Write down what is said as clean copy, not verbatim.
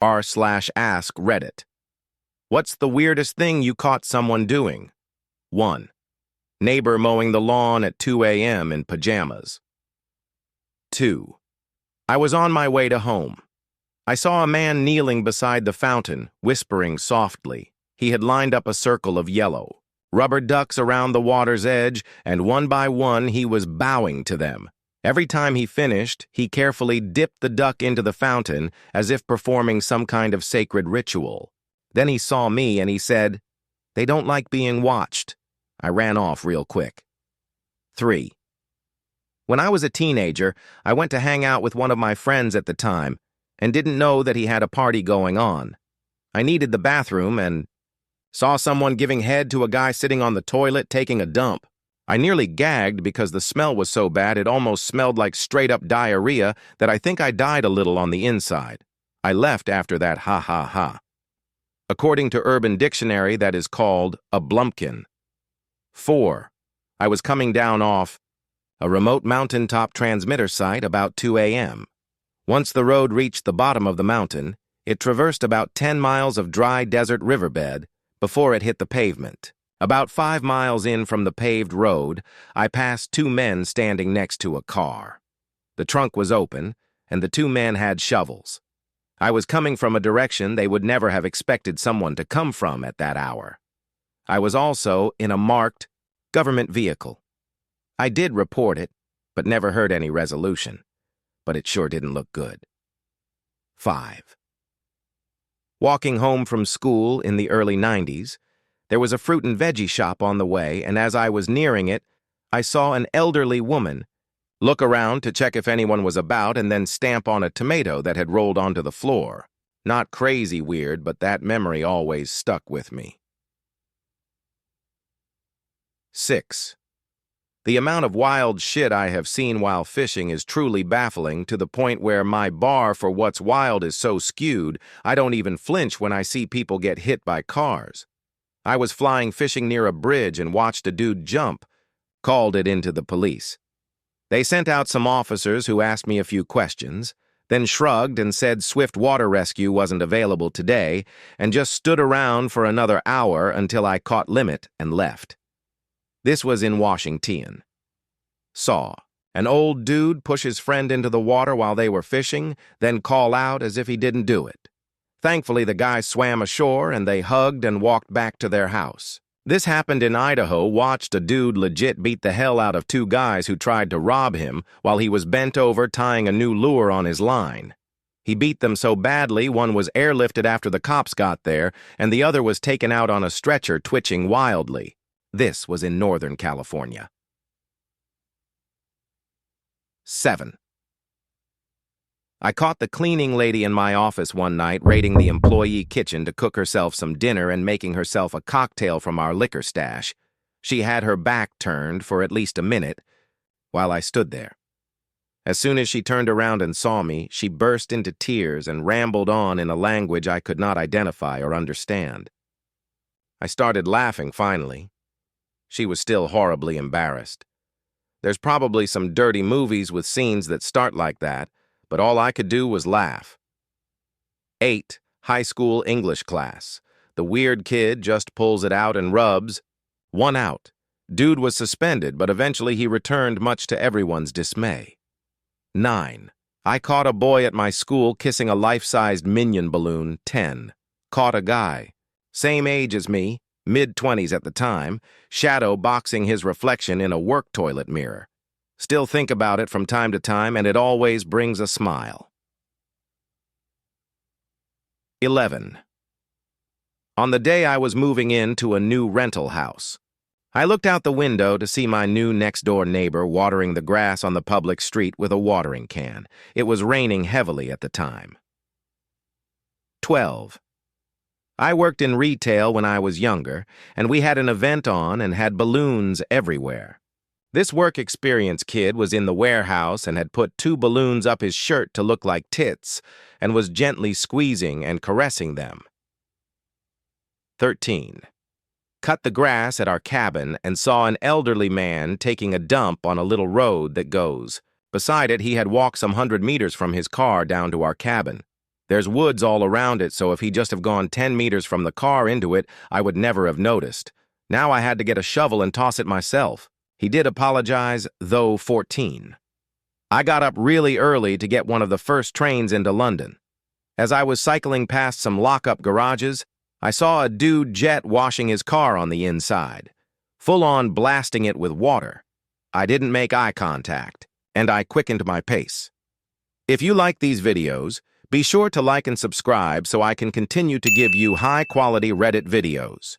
r/AskReddit. What's the weirdest thing you caught someone doing? 1. Neighbor mowing the lawn at 2 a.m. in pajamas. 2. I was on my way to home. I saw a man kneeling beside the fountain, whispering softly. He had lined up a circle of yellow rubber ducks around the water's edge, and one by one he was bowing to them. Every time he finished, he carefully dipped the duck into the fountain as if performing some kind of sacred ritual. Then he saw me and he said, "They don't like being watched." I ran off real quick. 3. When I was a teenager, I went to hang out with one of my friends at the time and didn't know that he had a party going on. I needed the bathroom and saw someone giving head to a guy sitting on the toilet taking a dump. I nearly gagged because the smell was so bad it almost smelled like straight-up diarrhea that I think I died a little on the inside. I left after that ha ha ha. According to Urban Dictionary, that is called a blumpkin. 4. I was coming down off a remote mountaintop transmitter site about 2 a.m. Once the road reached the bottom of the mountain, it traversed about 10 miles of dry desert riverbed before it hit the pavement. About 5 miles in from the paved road, I passed 2 men standing next to a car. The trunk was open, and the 2 men had shovels. I was coming from a direction they would never have expected someone to come from at that hour. I was also in a marked government vehicle. I did report it, but never heard any resolution. But it sure didn't look good. 5. Walking home from school in the early 90s, there was a fruit and veggie shop on the way, and as I was nearing it, I saw an elderly woman look around to check if anyone was about and then stamp on a tomato that had rolled onto the floor. Not crazy weird, but that memory always stuck with me. 6. The amount of wild shit I have seen while fishing is truly baffling, to the point where my bar for what's wild is so skewed, I don't even flinch when I see people get hit by cars. I was flying fishing near a bridge and watched a dude jump, called it into the police. They sent out some officers who asked me a few questions, then shrugged and said swift water rescue wasn't available today, and just stood around for another hour until I caught limit and left. This was in Washington. Saw an old dude push his friend into the water while they were fishing, then call out as if he didn't do it. Thankfully, the guy swam ashore and they hugged and walked back to their house. This happened in Idaho. Watched a dude legit beat the hell out of 2 guys who tried to rob him while he was bent over tying a new lure on his line. He beat them so badly, one was airlifted after the cops got there, and the other was taken out on a stretcher twitching wildly. This was in Northern California. 7. I caught the cleaning lady in my office one night raiding the employee kitchen to cook herself some dinner and making herself a cocktail from our liquor stash. She had her back turned for at least a minute while I stood there. As soon as she turned around and saw me, she burst into tears and rambled on in a language I could not identify or understand. I started laughing finally. She was still horribly embarrassed. There's probably some dirty movies with scenes that start like that, but all I could do was laugh. 8. High school English class. The weird kid just pulls it out and rubs. 1 out. Dude was suspended, but eventually he returned much to everyone's dismay. 9. I caught a boy at my school kissing a life-sized Minion balloon. 10. Caught a guy, same age as me, mid-20s at the time, shadow boxing his reflection in a work toilet mirror. Still think about it from time to time, and it always brings a smile. 11. On the day I was moving into a new rental house, I looked out the window to see my new next-door neighbor watering the grass on the public street with a watering can. It was raining heavily at the time. 12. I worked in retail when I was younger, and we had an event on and had balloons everywhere. This work experience kid was in the warehouse and had put 2 balloons up his shirt to look like tits and was gently squeezing and caressing them. 13. Cut the grass at our cabin and saw an elderly man taking a dump on a little road that goes. Beside it, he had walked some 100 meters from his car down to our cabin. There's woods all around it, so if he just have gone 10 meters from the car into it, I would never have noticed. Now I had to get a shovel and toss it myself. He did apologize, though 14. I got up really early to get one of the first trains into London. As I was cycling past some lock-up garages, I saw a dude jet washing his car on the inside, full-on blasting it with water. I didn't make eye contact, and I quickened my pace. If you like these videos, be sure to like and subscribe so I can continue to give you high-quality Reddit videos.